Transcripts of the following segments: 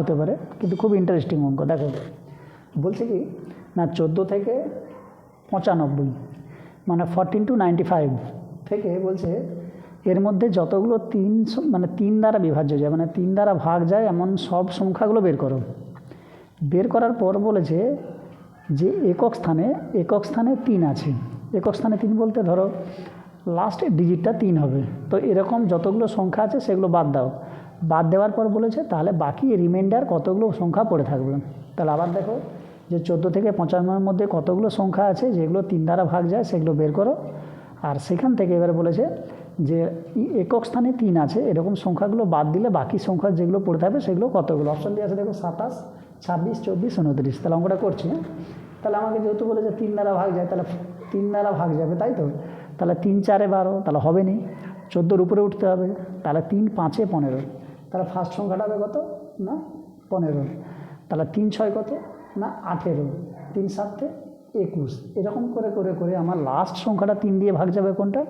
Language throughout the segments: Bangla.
হতে পারে, কিন্তু খুব ইন্টারেস্টিং অঙ্ক। দেখো বলছে কি না 14 থেকে 95 মানে 14 to 95 থেকে বলছে এর মধ্যে যতগুলো মানে 3 দ্বারা বিভাজ্য যায়, মানে 3 দ্বারা ভাগ যায় এমন সব সংখ্যাগুলো বের করো। বের করার পর বলেছে যে একক স্থানে 3 আছে। একক স্থানে 3 বলতে ধরো লাস্টের ডিজিটটা 3 হবে। তো এরকম যতগুলো সংখ্যা আছে সেগুলো বাদ দাও। বাদ দেওয়ার পর বলেছে তাহলে বাকি রিমাইন্ডার কতগুলো সংখ্যা পড়ে থাকবে। তাহলে আবার দেখো যে 14 থেকে 95-এর মধ্যে কতগুলো সংখ্যা আছে যেগুলো 3 দ্বারা ভাগ যায় সেগুলো বের করো। আর সেখান থেকে এবার বলেছে যে একক স্থানে 3 আছে এরকম সংখ্যাগুলো বাদ দিলে বাকি সংখ্যা যেগুলো পড়ে থাকবে সেগুলো কতগুলো। অপশন দিয়ে আছে দেখো 27, 26, 24, 29। তাহলে অঙ্কটা করছি। তাহলে আমাকে যেহেতু বলেছে 3 দ্বারা ভাগ যায়, তাহলে 3 দ্বারা ভাগ যাবে, তাই তো। তাহলে 3 4 12, তাহলে হবে নি। 14-র উপরে উঠতে হবে, তাহলে 3 5 15। তাহলে ফার্স্ট সংখ্যাটা হবে কত না 15। তাহলে 3 6 কত না 18, 3 7 21। এরকম করে করে করে আমার লাস্ট সংখ্যাটা 3 দিয়ে ভাগ যাবে কোনটা?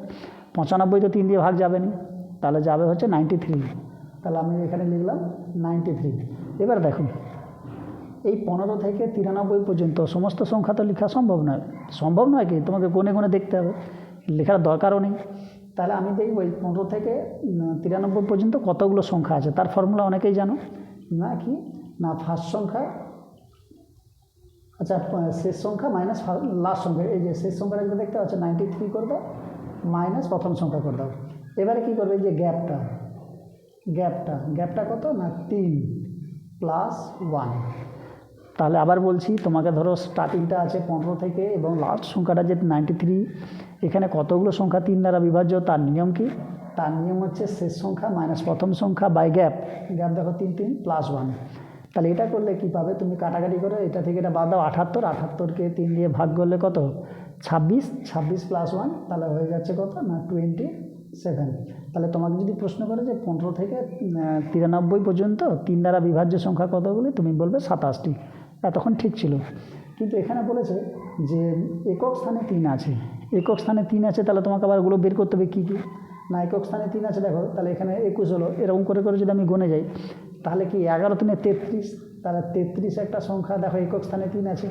95 তো 3 দিয়ে ভাগ যাবে না, তাহলে যাবে হচ্ছে 93। তাহলে আমি এখানে লিখলাম 93। এবার দেখো এই 15 থেকে 93 পর্যন্ত সমস্ত সংখ্যা তো লেখা সম্ভব নয় কি, তোমাকে কোণে কোণে দেখতে হবে, লেখার দরকারও নেই। তাহলে আমি দেখব এই 15 থেকে 93 পর্যন্ত কতগুলো সংখ্যা আছে। তার ফর্মুলা অনেকেই জানো না, কি না ফার্স্ট সংখ্যা, আচ্ছা শেষ সংখ্যা মাইনাস লাস্ট সংখ্যা। এই যে শেষ সংখ্যাটা যেটা দেখতে পাচ্ছ 93 করে দাও মাইনাস প্রথম সংখ্যা করে দাও। এবারে কী করবে, এই যে গ্যাপটা কত না 3 প্লাস 1। তাহলে আবার বলছি তোমাকে, ধরো স্টার্টিংটা আছে 15 থেকে এবং লাস্ট সংখ্যাটা যে 93, এখানে কতগুলো সংখ্যা 3 দ্বারা বিভাজ্য তার নিয়ম কি? তার নিয়ম হচ্ছে শেষ সংখ্যা মাইনাস প্রথম সংখ্যা বাই গ্যাপ দেখো 3 3 প্লাস 1। তাহলে এটা করলে কি পাবে, তুমি কাটাকাটি করে এটা থেকে এটা বাদ দাও 78, 78কে 3 দিয়ে ভাগ করলে কত 26, 26 প্লাস 1 তাহলে হয়ে যাচ্ছে কত না 27। তাহলে তোমাকে যদি প্রশ্ন করে যে 15 থেকে 93 পর্যন্ত 3 দ্বারা বিভাজ্য সংখ্যা কতগুলি, তুমি বলবে 27টি। এতক্ষণ ঠিক ছিল, কিন্তু এখানে বলেছে যে একক স্থানে 3 আছে। একক স্থানে 3 আছে, তাহলে তোমাকে আবার ওগুলো বের করতে হবে কী কী না। একক স্থানে 3 আছে দেখো, তাহলে এখানে 21 হলো। এরকম করে করে যদি আমি গুনে যাই তাহলে কি 11 3 33, তাহলে 33 একটা সংখ্যা দেখো একক স্থানে 3 আছে,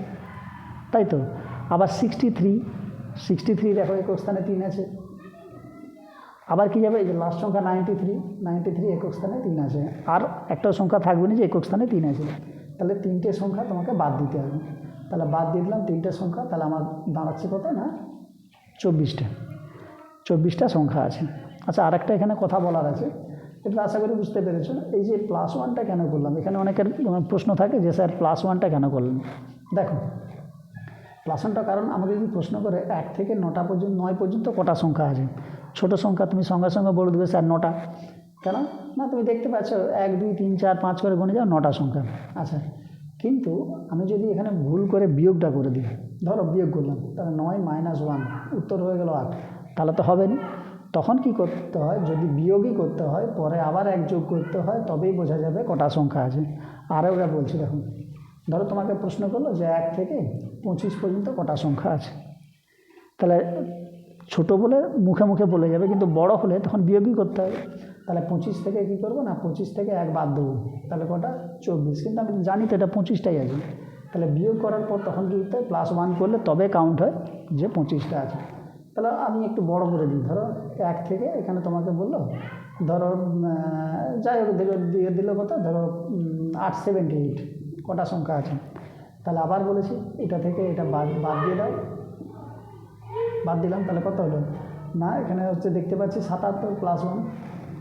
তাই তো। আবার 63 দেখো একক স্থানে 3 আছে। আবার কি যাবে, এই যে লাস্ট সংখ্যা 93 একক স্থানে 3 আছে। আর একটা সংখ্যা থাকবে না যে একক স্থানে 3 আছে। তাহলে 3টে সংখ্যা তোমাকে বাদ দিতে হবে। তাহলে বাদ দিয়ে দিলাম 3টে সংখ্যা, তাহলে আমার দাঁড়াচ্ছে কত না 24টা সংখ্যা আছে। আচ্ছা আরেকটা এখানে কথা বলার আছে, এটা আশা করি বুঝতে পেরেছো। এই যে প্লাস 1টা কেন করলাম, এখানে অনেকের প্রশ্ন থাকে যে স্যার প্লাস 1টা কেন করলেন। দেখো প্লাস 1টা কারণ আমাকে যদি প্রশ্ন করে 1 থেকে 9 পর্যন্ত কটা সংখ্যা আছে, ছোট সংখ্যা তুমি সঙ্গে সঙ্গে বলে দেবে স্যার 9টা। কেন না, তুমি দেখতে পাচ্ছ 1 2 3 4 5 করে গুনে যাও 9টা সংখ্যা। আচ্ছা কিন্তু আমি যদি এখানে ভুল করে বিয়োগটা করে দিই, ধরো বিয়োগ করলাম, তাহলে 9 - 1 উত্তর হয়ে গেল 8, তাহলে তো হবে না। তখন কি করতে হয়, যদি বিয়োগই করতে হয় পরে আবার 1 যোগ করতে হয়, তবেই বোঝা যাবে কটা সংখ্যা আছে। আরও ওরা বলছি দেখুন, ধরো তোমাকে প্রশ্ন করলো যে 1 থেকে 25 পর্যন্ত কটা সংখ্যা আছে, তাহলে ছোটো বলে মুখে মুখে বলে যাবে, কিন্তু বড় হলে তখন বিয়োগই করতে হবে। তাহলে 25 থেকে কী করবো না 25 থেকে 1 বাদ দেবো, তাহলে কটা 24, কিন্তু আমি জানি তো এটা 25টাই আছে। তাহলে বিয়োগ করার পর তখন কী করতে হয়, +1 করলে তবে কাউন্ট হয় যে 25টা আছে। তাহলে আমি একটু বড় করে দিই, ধরো 1 থেকে এখানে তোমাকে বললো ধরো যাই হোক দিয়ে দিল কত, ধরো 8 7 8 কটা সংখ্যা আছে। তাহলে আবার বলেছি এটা থেকে এটা বাদ দিয়ে দাও, বাদ দিলাম, তাহলে কত হলো না এখানে হচ্ছে দেখতে পাচ্ছি 77 + 1।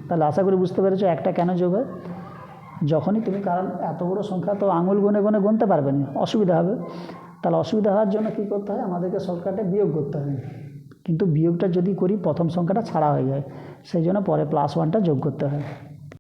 তাহলে আশা করি বুঝতে পেরেছো একটা কেন যোগ হয়। যখনই তুমি, কারণ এত বড় সংখ্যা তো আঙুল গুনে গুনে গুনতে পারবে না, অসুবিধা হবে। তাহলে অসুবিধা হওয়ার জন্য কী করতে হয়, আমাদেরকে শর্টকাটে বিয়োগ করতে হয়। কিন্তু বিয়োগটা যদি করি প্রথম সংখ্যাটা ছাড়া হয়ে যায়, সেই জন্য পরে +1টা যোগ করতে হয়।